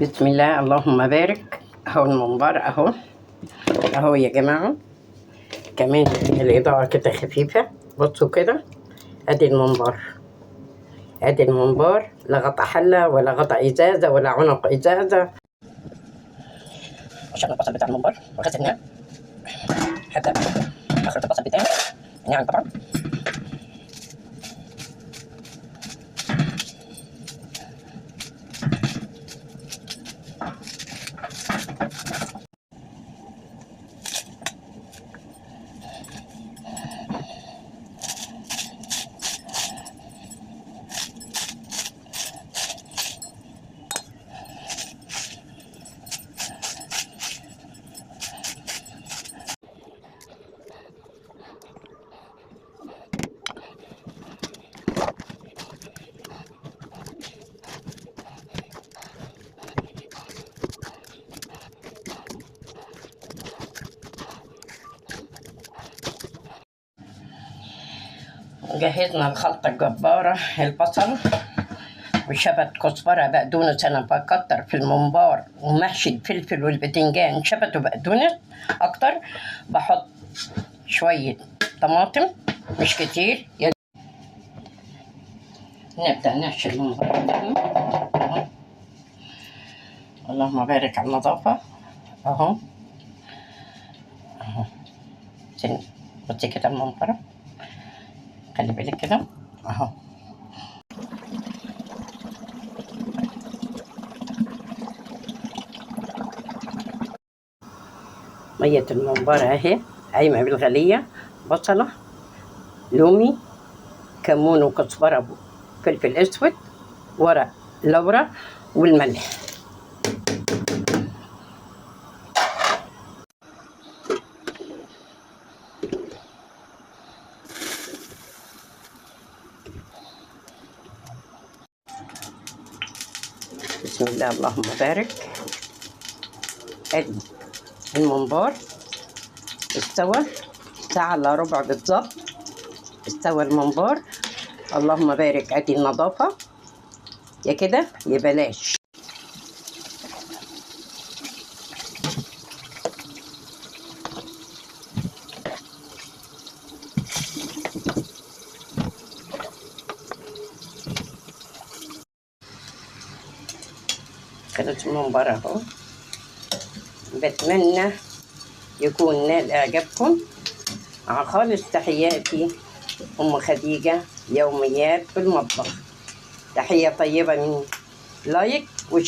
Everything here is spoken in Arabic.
بسم الله اللهم بارك. اهو الممبار اهو. اهو يا جماعة، كمان الإضاءة كده خفيفة. بصوا كده، ادي الممبار، ادي الممبار، لا غطا حلة ولا غطا ازازة ولا عنق ازازة. عشان البصل بتاع الممبار وغسلناه حتى اخرج البصل بتاعي يعني طبعا. جهزنا الخلطة الجبارة، البصل وشبت كزبرة بقدونس. أنا بكتر في الممبار ومحشي الفلفل والبتنجان شبت وبقدونس أكتر. بحط شوية طماطم مش كتير. نبدأ نحشي الممبار بتاعنا أهو. اللهم بارك على النظافة أهو. أهو بصي كده الممبار، خلي بالك كده أهو. مية الممبار اهي قايمة بالغلية، بصلة، لومي، كمون وكزبرة، فلفل اسود، ورق لورا، والملح. بسم الله اللهم بارك. ادي الممبار استوى ساعة الا ربع بالظبط. استوى الممبار، اللهم بارك. ادي النظافة، يا كده يا بلاش. خلص الممبار اهو. بتمنى يكون نال اعجابكم. مع خالص تحياتي، ام خديجة، يوميات في المطبخ. تحية طيبة من لايك وشير.